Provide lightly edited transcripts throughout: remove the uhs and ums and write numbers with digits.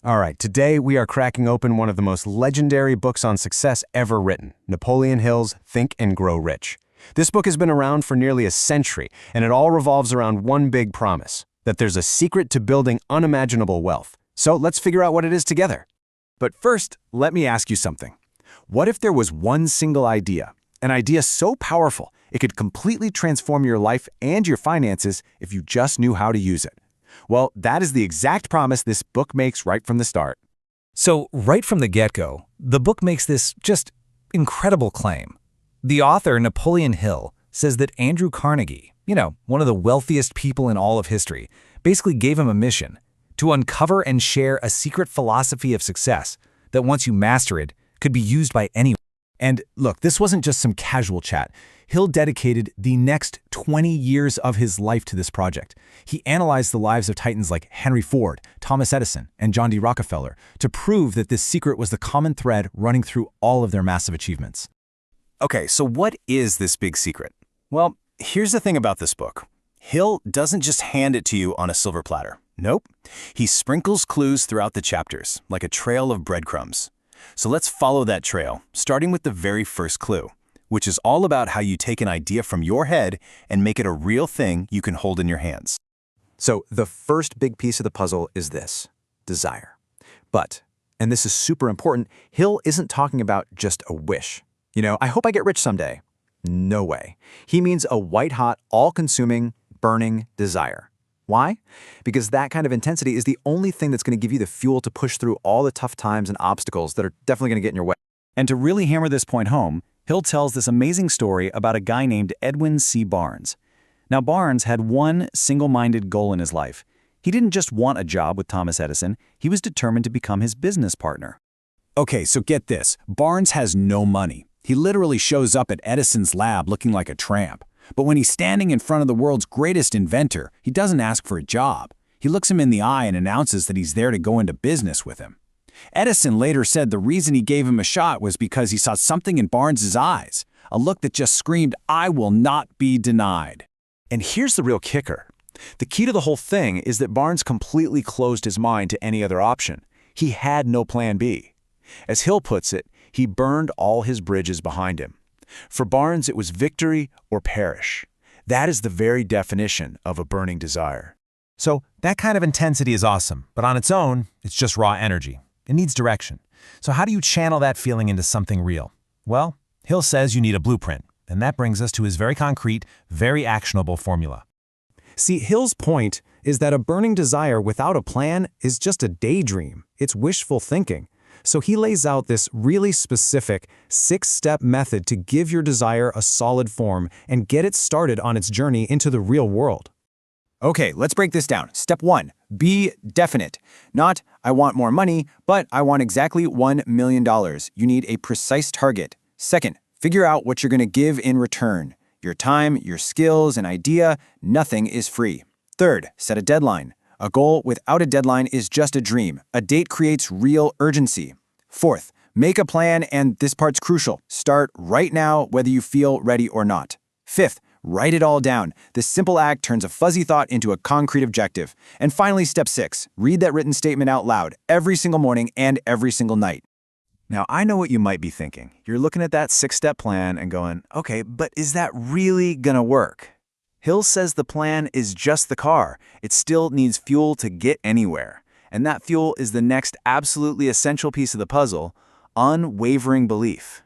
All right, today we are cracking open one of the most legendary books on success ever written, Napoleon Hill's Think and Grow Rich. This book has been around for nearly a century, and it all revolves around one big promise, that there's a secret to building unimaginable wealth. So let's figure out what it is together. But first, let me ask you something. What if there was one single idea, an idea so powerful it could completely transform your life and your finances if you just knew how to use it? Well, that is the exact promise this book makes right from the start. So, right from the get-go, the book makes this just incredible claim. The author, Napoleon Hill, says that Andrew Carnegie, one of the wealthiest people in all of history, basically gave him a mission to uncover and share a secret philosophy of success that once you master it, could be used by anyone. And look, this wasn't just some casual chat. Hill dedicated the next 20 years of his life to this project. He analyzed the lives of titans like Henry Ford, Thomas Edison, and John D. Rockefeller to prove that this secret was the common thread running through all of their massive achievements. Okay, so what is this big secret? Well, here's the thing about this book. Hill doesn't just hand it to you on a silver platter. Nope. He sprinkles clues throughout the chapters, like a trail of breadcrumbs. So let's follow that trail, starting with the very first clue, which is all about how you take an idea from your head and make it a real thing you can hold in your hands. So the first big piece of the puzzle is this: desire. But, and this is super important, Hill isn't talking about just a wish. I hope I get rich someday. No way. He means a white-hot, all-consuming, burning desire. Why? Because that kind of intensity is the only thing that's going to give you the fuel to push through all the tough times and obstacles that are definitely going to get in your way. And to really hammer this point home, Hill tells this amazing story about a guy named Edwin C. Barnes. Now, Barnes had one single-minded goal in his life. He didn't just want a job with Thomas Edison, he was determined to become his business partner. Okay, so get this. Barnes has no money. He literally shows up at Edison's lab looking like a tramp. But when he's standing in front of the world's greatest inventor, he doesn't ask for a job. He looks him in the eye and announces that he's there to go into business with him. Edison later said the reason he gave him a shot was because he saw something in Barnes's eyes, a look that just screamed, "I will not be denied." And here's the real kicker. The key to the whole thing is that Barnes completely closed his mind to any other option. He had no plan B. As Hill puts it, he burned all his bridges behind him. For Barnes, it was victory or perish. That is the very definition of a burning desire. So that kind of intensity is awesome, but on its own, it's just raw energy. It needs direction. So how do you channel that feeling into something real? Well, Hill says you need a blueprint, and that brings us to his very concrete, very actionable formula. See, Hill's point is that a burning desire without a plan is just a daydream. It's wishful thinking. So he lays out this really specific 6-step method to give your desire a solid form and get it started on its journey into the real world. Okay, let's break this down. Step 1, be definite. Not, I want more money, but I want exactly $1 million. You need a precise target. Second, figure out what you're going to give in return. Your time, your skills, an idea, nothing is free. Third, set a deadline. A goal without a deadline is just a dream. A date creates real urgency. Fourth, make a plan, and this part's crucial. Start right now, whether you feel ready or not. Fifth, write it all down. This simple act turns a fuzzy thought into a concrete objective. And finally, step 6, read that written statement out loud every single morning and every single night. Now, I know what you might be thinking. You're looking at that 6-step plan and going, okay, but is that really gonna work? Hill says the plan is just the car. It still needs fuel to get anywhere. And that fuel is the next absolutely essential piece of the puzzle: unwavering belief.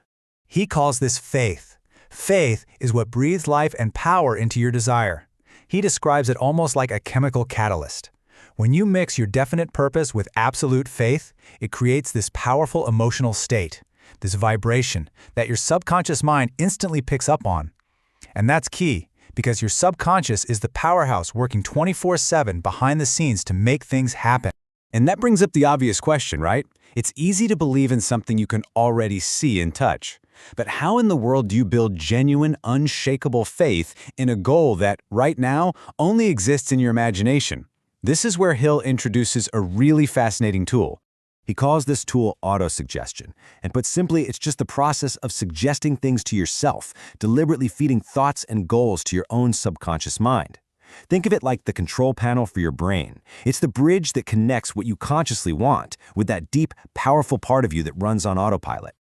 He calls this faith. Faith is what breathes life and power into your desire. He describes it almost like a chemical catalyst. When you mix your definite purpose with absolute faith, it creates this powerful emotional state, this vibration that your subconscious mind instantly picks up on. And that's key, because your subconscious is the powerhouse working 24/7 behind the scenes to make things happen. And that brings up the obvious question, right? It's easy to believe in something you can already see and touch. But how in the world do you build genuine, unshakable faith in a goal that, right now, only exists in your imagination? This is where Hill introduces a really fascinating tool. He calls this tool autosuggestion, and put simply, it's just the process of suggesting things to yourself, deliberately feeding thoughts and goals to your own subconscious mind. Think of it like the control panel for your brain. It's the bridge that connects what you consciously want with that deep, powerful part of you that runs on autopilot.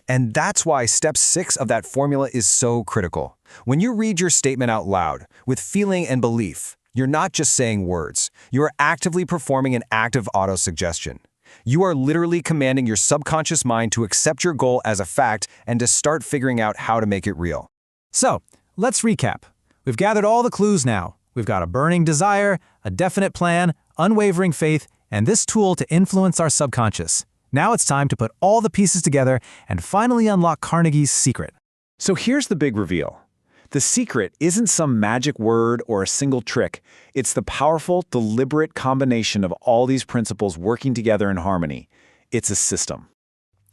And that's why step 6 of that formula is so critical. When you read your statement out loud, with feeling and belief, you're not just saying words. You are actively performing an act of autosuggestion. You are literally commanding your subconscious mind to accept your goal as a fact and to start figuring out how to make it real. So, let's recap. We've gathered all the clues now. We've got a burning desire, a definite plan, unwavering faith, and this tool to influence our subconscious. Now it's time to put all the pieces together and finally unlock Carnegie's secret. So here's the big reveal. The secret isn't some magic word or a single trick. It's the powerful, deliberate combination of all these principles working together in harmony. It's a system.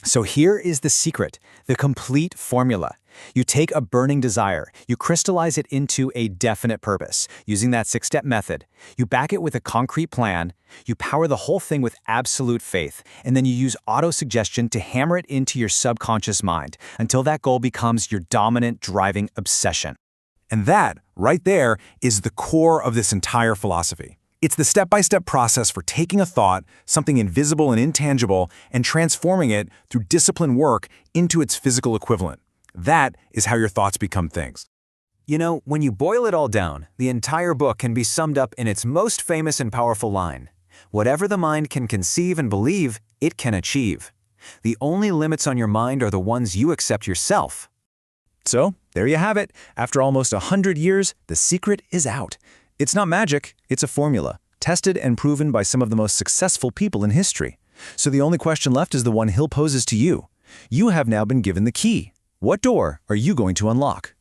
So here is the secret, the complete formula. You take a burning desire, you crystallize it into a definite purpose, using that 6-step method. You back it with a concrete plan, you power the whole thing with absolute faith, and then you use autosuggestion to hammer it into your subconscious mind until that goal becomes your dominant driving obsession. And that, right there, is the core of this entire philosophy. It's the step-by-step process for taking a thought, something invisible and intangible, and transforming it through disciplined work into its physical equivalent. That is how your thoughts become things. You know, when you boil it all down, the entire book can be summed up in its most famous and powerful line. Whatever the mind can conceive and believe, it can achieve. The only limits on your mind are the ones you accept yourself. So, there you have it. After almost 100 years, the secret is out. It's not magic, it's a formula, tested and proven by some of the most successful people in history. So the only question left is the one Hill poses to you. You have now been given the key. What door are you going to unlock?